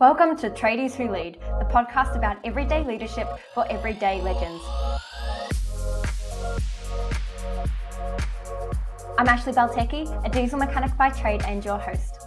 Welcome to Tradies Who Lead, the podcast about everyday leadership for everyday legends. I'm Ashley Baltecki, a diesel mechanic by trade and your host.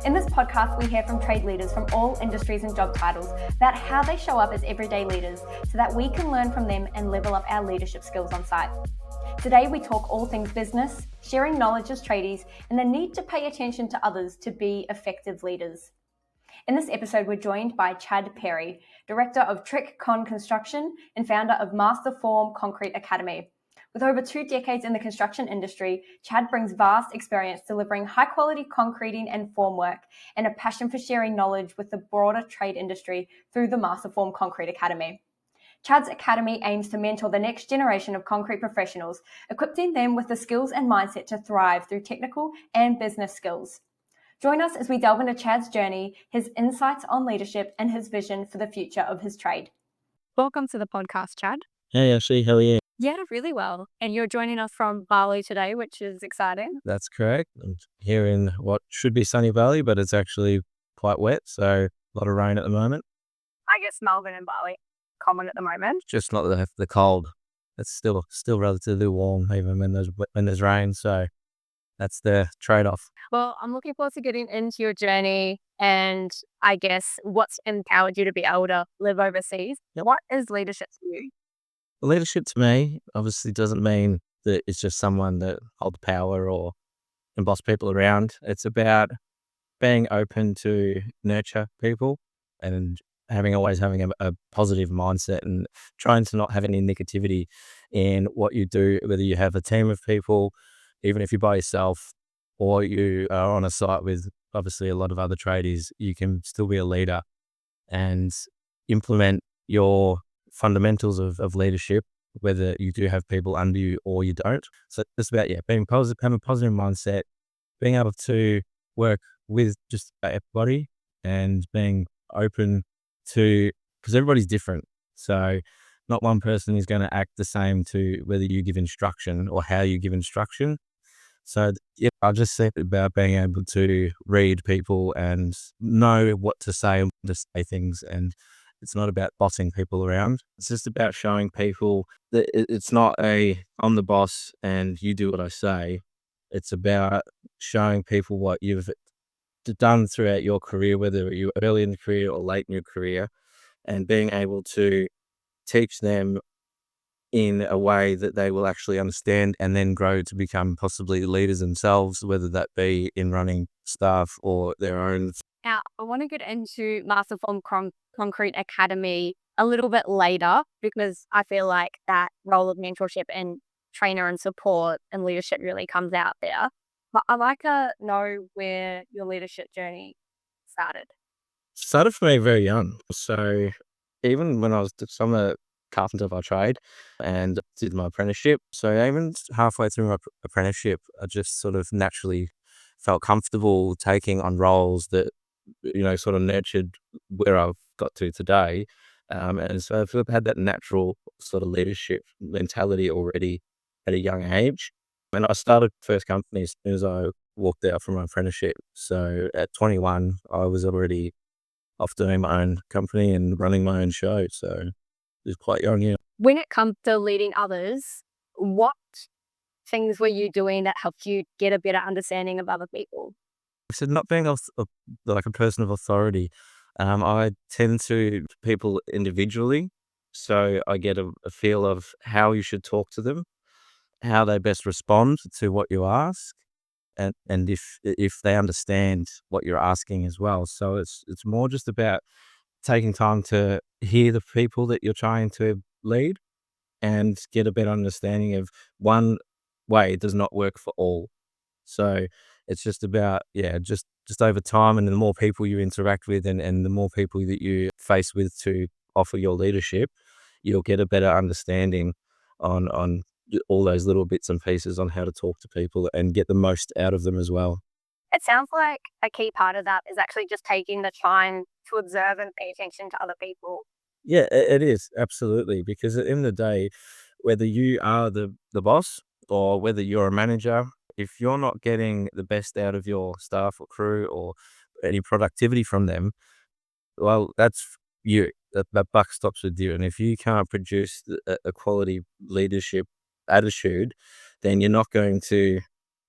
In this podcast, we hear from trade leaders from all industries and job titles about how they show up as everyday leaders so that we can learn from them and level up our leadership skills on site. Today, we talk all things business, sharing knowledge as tradies, and the need to pay attention to others to be effective leaders. In this episode, we're joined by Chad Perry, Director of Trik Con Construction and founder of Master Form Concrete Academy. With over 2 decades in the construction industry, Chad brings vast experience delivering high-quality concreting and formwork and a passion for sharing knowledge with the broader trade industry through the Master Form Concrete Academy. Chad's academy aims to mentor the next generation of concrete professionals, equipping them with the skills and mindset to thrive through technical and business skills. Join us as we delve into Chad's journey, his insights on leadership, and his vision for the future of his trade. Welcome to the podcast, Chad. Hey, Ashley, how are you? Yeah, really well. And you're joining us from Bali today, which is exciting. That's correct. I'm here in what should be sunny Bali, but it's actually quite wet, so a lot of rain at the moment. I guess Melbourne and Bali common at the moment. Just not the cold. It's still relatively warm even when there's rain, so that's the trade-off. Well, I'm looking forward to getting into your journey and I guess what's empowered you to be able to live overseas. Yep. What is leadership to you? Leadership to me obviously doesn't mean that it's just someone that holds power or can boss people around. It's about being open to nurture people and always having a positive mindset and trying to not have any negativity in what you do, whether you have a team of people, even if you're by yourself or you are on a site with obviously a lot of other tradies, you can still be a leader and implement your fundamentals of leadership, whether you do have people under you or you don't. So it's about, being positive, having a positive mindset, being able to work with just everybody and being open to, because everybody's different. So not one person is going to act the same to whether you give instruction or how you give instruction. So I just think about being able to read people and know what to say and when to say things. And it's not about bossing people around. It's just about showing people that it's not I'm the boss and you do what I say. It's about showing people what you've done throughout your career, whether you're early in the career or late in your career, and being able to teach them in a way that they will actually understand and then grow to become possibly leaders themselves, whether that be in running staff or their own. Now, I want to get into Master Form Concrete Academy a little bit later because I feel like that role of mentorship and trainer and support and leadership really comes out there. But I'd like to know where your leadership journey started. Started for me very young. So even when I'm a carpenter by trade and did my apprenticeship. So even halfway through my apprenticeship, I just sort of naturally felt comfortable taking on roles that, sort of nurtured where I've got to today. And so I've had that natural sort of leadership mentality already at a young age. And I started first company as soon as I walked out from my apprenticeship. So at 21, I was already off doing my own company and running my own show. So it was quite young, yeah. When it comes to leading others, what things were you doing that helped you get a better understanding of other people? So not being like a person of authority, I tend to people individually. So I get a feel of how you should talk to them, how they best respond to what you ask, and if they understand what you're asking as well. So it's more just about taking time to hear the people that you're trying to lead and get a better understanding of one way does not work for all. So it's just about, just over time, and the more people you interact with and the more people that you face with to offer your leadership, you'll get a better understanding on all those little bits and pieces on how to talk to people and get the most out of them as well. It sounds like a key part of that is actually just taking the time to observe and pay attention to other people. Yeah, it is, absolutely, because at the end of the day, whether you are the boss or whether you're a manager, if you're not getting the best out of your staff or crew or any productivity from them, Well, that's you. That buck stops with you. And if you can't produce a quality leadership attitude, then you're not going to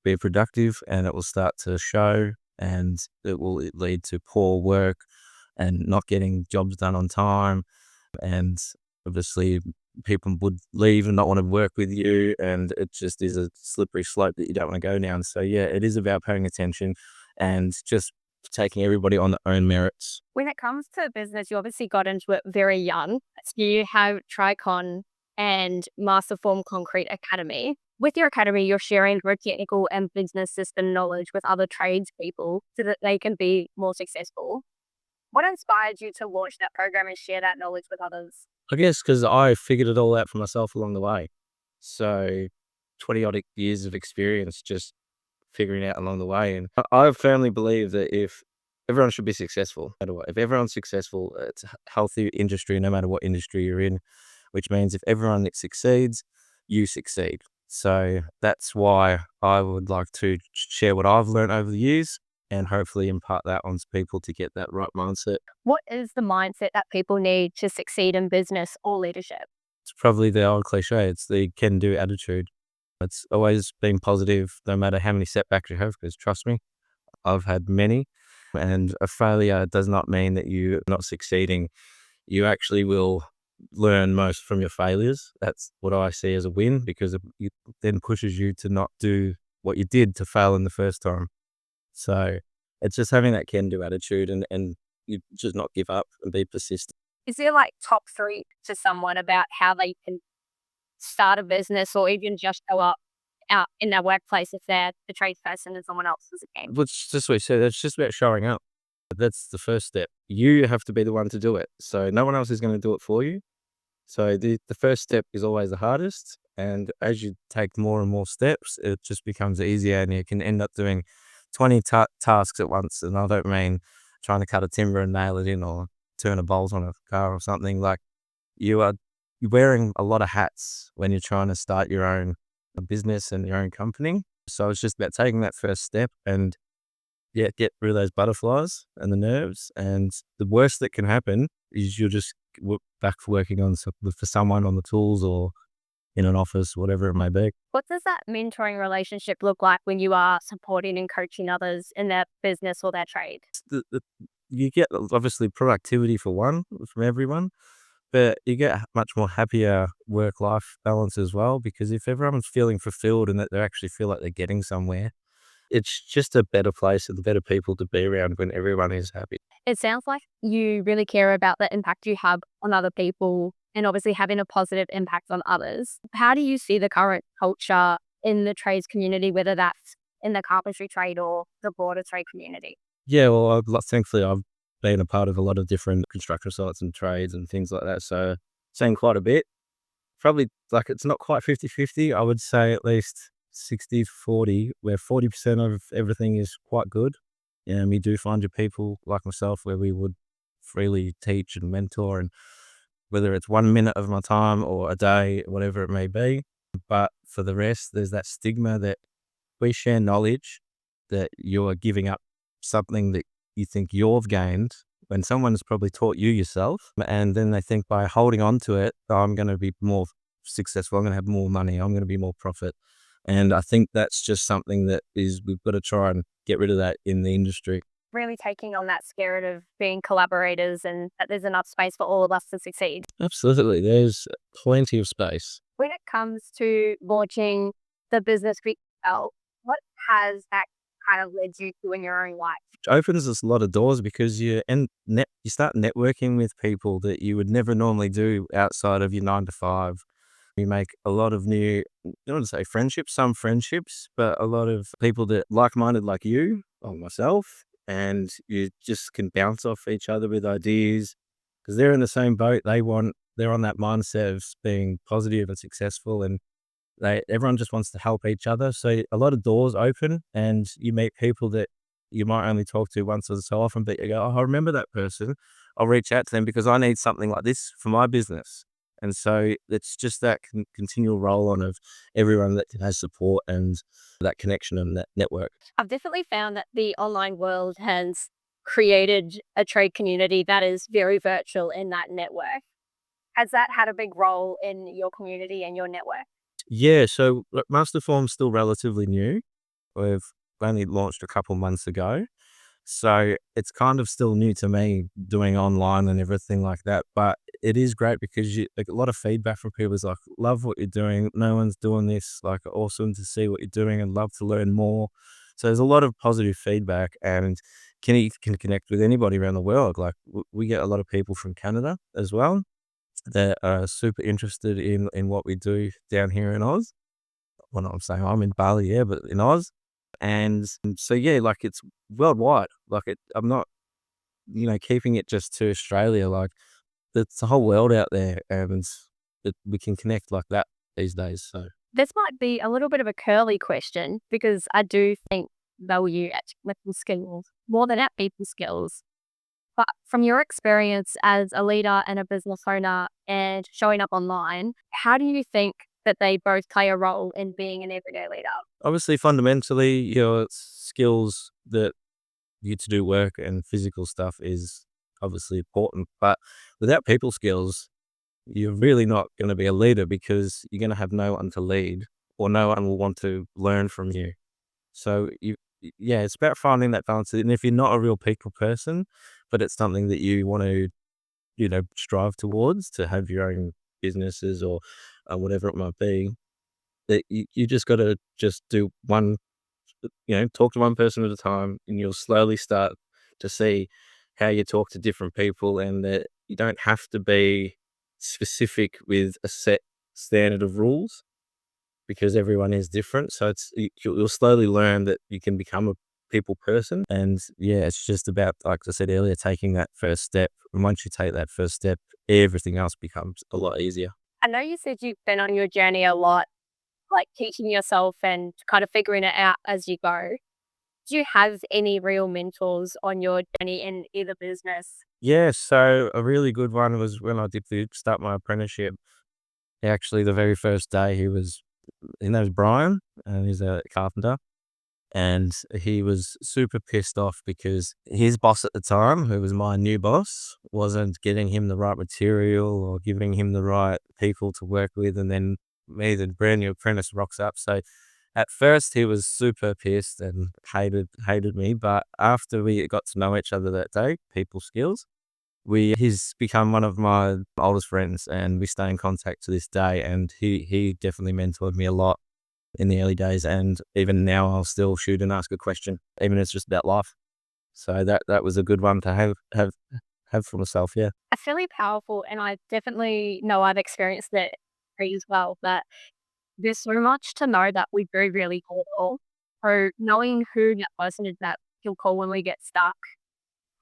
be productive, and it will start to show, and it will lead to poor work and not getting jobs done on time. And obviously, people would leave and not want to work with you. And it just is a slippery slope that you don't want to go down. So, yeah, it is about paying attention and just taking everybody on their own merits. When it comes to business, you obviously got into it very young. So you have Tricon and Masterform Concrete Academy. With your academy, you're sharing your technical and business system knowledge with other tradespeople so that they can be more successful. What inspired you to launch that program and share that knowledge with others? I guess because I figured it all out for myself along the way. So 20 odd years of experience just figuring out along the way. And I firmly believe that if everyone should be successful, no matter what. If everyone's successful, it's a healthy industry, no matter what industry you're in, which means if everyone succeeds, you succeed. So that's why I would like to share what I've learned over the years and hopefully impart that onto people to get that right mindset. What is the mindset that people need to succeed in business or leadership? It's probably the old cliche. It's the can-do attitude. It's always been positive, no matter how many setbacks you have, because trust me, I've had many. And a failure does not mean that you're not succeeding. You actually will learn most from your failures. That's what I see as a win, because it then pushes you to not do what you did to fail in the first time. So it's just having that can-do attitude, and you just not give up and be persistent. Is there like top three to someone about how they can start a business or even just go up out in their workplace if they're the tradesperson and someone else is a game? What's just what you said, it's just about showing up. That's the first step. You have to be the one to do it. So no one else is going to do it for you. So the first step is always the hardest. And as you take more and more steps, it just becomes easier, and you can end up doing 20 tasks at once. And I don't mean trying to cut a timber and nail it in, or turn a bolt on a car or something. Like, you're wearing a lot of hats when you're trying to start your own business and your own company. So it's just about taking that first step and, yeah, get rid of those butterflies and the nerves. And the worst that can happen is you'll just back working on for someone on the tools or in an office, whatever it may be. What does that mentoring relationship look like when you are supporting and coaching others in their business or their trade? You get obviously productivity for one from everyone, but you get much more happier work-life balance as well, because if everyone's feeling fulfilled and that they actually feel like they're getting somewhere, it's just a better place and better people to be around when everyone is happy. It sounds like you really care about the impact you have on other people and obviously having a positive impact on others. How do you see the current culture in the trades community, whether that's in the carpentry trade or the broader trade community? Yeah, well, thankfully, I've been a part of a lot of different construction sites and trades and things like that, so seen quite a bit. Probably, like, it's not quite 50-50. I would say at least 60-40, where 40% of everything is quite good. And we do find your people like myself where we would freely teach and mentor, and whether it's 1 minute of my time or a day, whatever it may be. But for the rest, there's that stigma that we share knowledge, that you're giving up something that you think you've gained when someone's probably taught you yourself. And then they think by holding on to it, "Oh, I'm going to be more successful. I'm going to have more money. I'm going to be more profit." And I think that's just something that we've got to try and get rid of that in the industry. Really taking on that spirit of being collaborators and that there's enough space for all of us to succeed. Absolutely. There's plenty of space. When it comes to launching the business for yourself, what has that kind of led you to in your own life? It opens us a lot of doors, because you start networking with people that you would never normally do outside of your 9 to 5. You make a lot of new, I don't want to say friendships, some friendships, but a lot of people that like-minded like you or myself, and you just can bounce off each other with ideas, because they're in the same boat. They're on that mindset of being positive and successful, and everyone just wants to help each other. So a lot of doors open, and you meet people that you might only talk to once or so often, but you go, "Oh, I remember that person. I'll reach out to them because I need something like this for my business." And so it's just that continual roll on of everyone that has support and that connection and that network. I've definitely found that the online world has created a trade community that is very virtual in that network. Has that had a big role in your community and your network? Yeah, so look, Masterform's still relatively new. We've only launched a couple months ago. So it's kind of still new to me doing online and everything like that. But it is great because you like a lot of feedback from people is like, love what you're doing. No one's doing this. Like, awesome to see what you're doing and love to learn more. So there's a lot of positive feedback, and can connect with anybody around the world. Like, we get a lot of people from Canada as well that are super interested in what we do down here in Oz. Well, not I'm saying I'm in Bali, yeah, but in Oz. And so, yeah, like, it's worldwide. Like, I'm not, keeping it just to Australia. Like, it's a whole world out there, and we can connect like that these days. So, This might be a little bit of a curly question because I do think value at technical skills more than at people skills. But from your experience as a leader and a business owner and showing up online, how do you think that they both play a role in being an everyday leader? obviously, fundamentally, skills that you to do work and physical stuff is obviously important. But without people skills, you're really not going to be a leader because you're going to have no one to lead, or no one will want to learn from you. So yeah, it's about finding that balance. And if you're not a real people person, but it's something that you want to, strive towards to have your own businesses or whatever it might be, that you just got to just do one, talk to one person at a time, and you'll slowly start to see how you talk to different people, and that you don't have to be specific with a set standard of rules because everyone is different. So you'll slowly learn that you can become a people person. And yeah, it's just about, like I said earlier, taking that first step. And once you take that first step, everything else becomes a lot easier. I know you said you've been on your journey a lot, like teaching yourself and kind of figuring it out as you go. Do you have any real mentors on your journey in either business? Yeah, so a really good one was when I did start my apprenticeship. Actually, the very first day, his name was Brian, and he's a carpenter. And he was super pissed off because his boss at the time, who was my new boss, wasn't getting him the right material or giving him the right people to work with. And then me, the brand new apprentice, rocks up. So at first he was super pissed and hated me. But after we got to know each other that day, people skills, he's become one of my oldest friends, and we stay in contact to this day. And he definitely mentored me a lot in the early days, and even now I'll still shoot and ask a question, even if it's just about life. So that was a good one to have for myself. Yeah. It's really powerful, and I definitely know I've experienced that as well. That there's so much to know that we very rarely call. So knowing who that person is that you'll call when we get stuck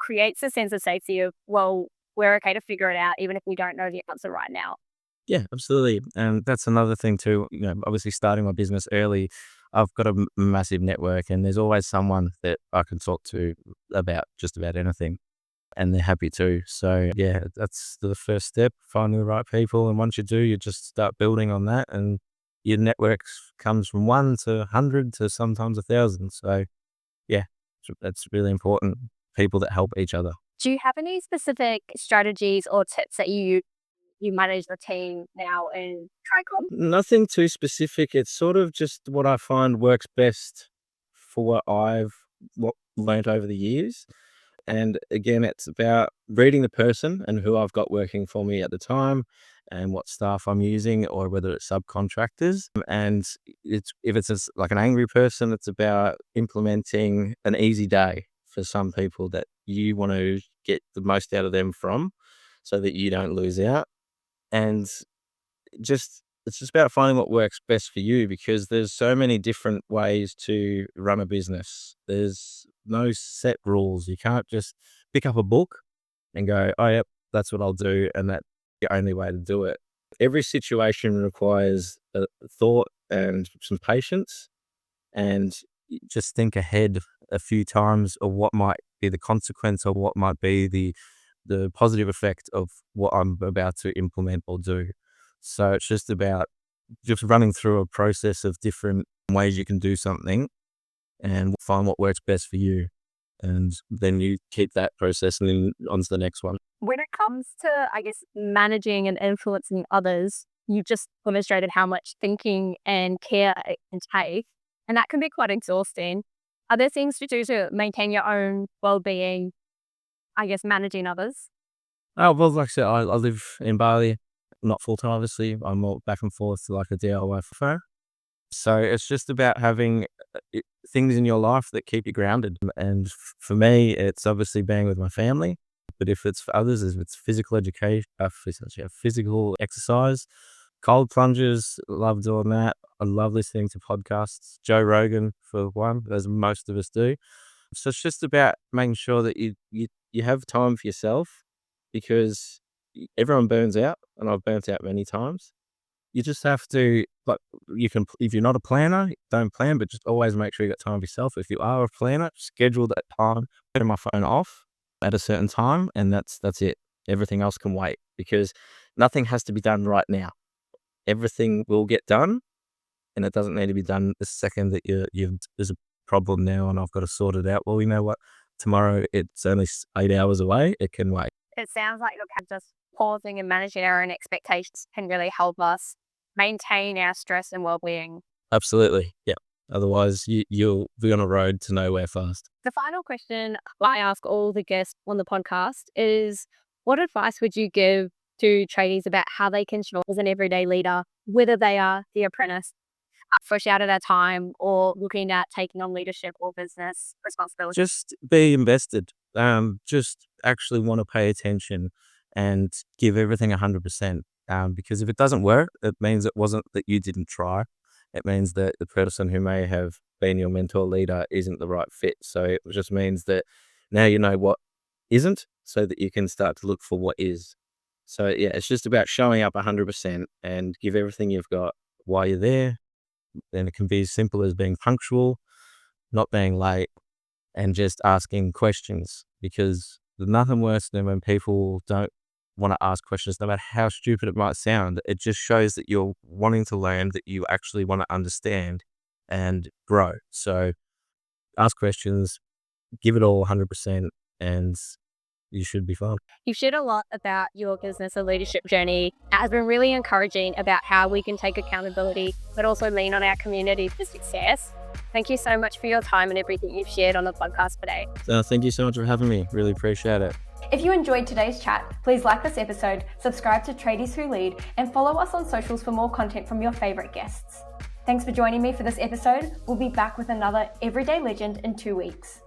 creates a sense of safety of, well, we're okay to figure it out, even if we don't know the answer right now. Yeah, absolutely. And that's another thing too. Obviously starting my business early, I've got a massive network, and there's always someone that I can talk to about just about anything, and they're happy to. So yeah, that's the first step, finding the right people. And once you do, you just start building on that, and your network comes from 1 to 100 to sometimes 1,000. So yeah, that's really important. People that help each other. Do you have any specific strategies or tips that you manage the team now in Tricom? Nothing too specific. It's sort of just what I find works best for what I've learned over the years. And again, it's about reading the person and who I've got working for me at the time, and what staff I'm using, or whether it's subcontractors. And if it's like an angry person, it's about implementing an easy day for some people that you want to get the most out of them from, so that you don't lose out. And it's just about finding what works best for you, because there's so many different ways to run a business. There's no set rules. You can't just pick up a book and go, oh, yep, that's what I'll do, and that's the only way to do it. Every situation requires a thought and some patience, and just think ahead a few times of what might be the consequence, or what might be the positive effect of what I'm about to implement or do. So it's just about just running through a process of different ways you can do something, and find what works best for you. and then you keep that process and then on to the next one. When it comes to, I guess, managing and influencing others, you've just demonstrated how much thinking and care it can take, and that can be quite exhausting. Are there things to do to maintain your own well-being, I guess, managing others? Oh, well, like I said, I live in Bali, not full time, obviously. I'm more back and forth to like a DIY phone. So it's just about having things in your life that keep you grounded. And for me, it's obviously being with my family. But if it's for others, if it's physical education, physical exercise, cold plunges, love doing that. I love listening to podcasts. Joe Rogan, for one, as most of us do. So it's just about making sure that you have time for yourself, because everyone burns out, and I've burnt out many times. You just have to, like, you can, if you're not a planner, don't plan, but just always make sure you got time for yourself. If you are a planner, schedule that time, turn my phone off at a certain time, and that's it. Everything else can wait, because nothing has to be done right now. Everything will get done, and it doesn't need to be done the second that there's a problem now and I've got to sort it out. Well, you know what? Tomorrow it's only 8 hours away. It can wait. It sounds like you're kind of just pausing and managing our own expectations can really help us maintain our stress and well-being. Absolutely. Yeah. Otherwise, you'll be on a road to nowhere fast. The final question I ask all the guests on the podcast is, what advice would you give to tradies about how they can show up as an everyday leader, whether they are the apprentice, fresh out of their time, or looking at taking on leadership or business responsibility? Just be invested. Just actually want to pay attention and give everything 100%. Because if it doesn't work, it means it wasn't that you didn't try. It means that the person who may have been your mentor leader isn't the right fit. So it just means that now you know what isn't, so that you can start to look for what is. So yeah, it's just about showing up 100% and give everything you've got while you're there. And it can be as simple as being punctual, not being late, and just asking questions, because there's nothing worse than when people don't want to ask questions, no matter how stupid it might sound. It just shows that you're wanting to learn, that you actually want to understand and grow. So ask questions, give it all 100%, and you should be fine. You've shared a lot about your business and leadership journey. It has been really encouraging about how we can take accountability, but also lean on our community for success. Thank you so much for your time and everything you've shared on the podcast today. Thank you so much for having me. Really appreciate it. If you enjoyed today's chat, please like this episode, subscribe to Tradies Who Lead, and follow us on socials for more content from your favourite guests. Thanks for joining me for this episode. We'll be back with another Everyday Legend in 2 weeks.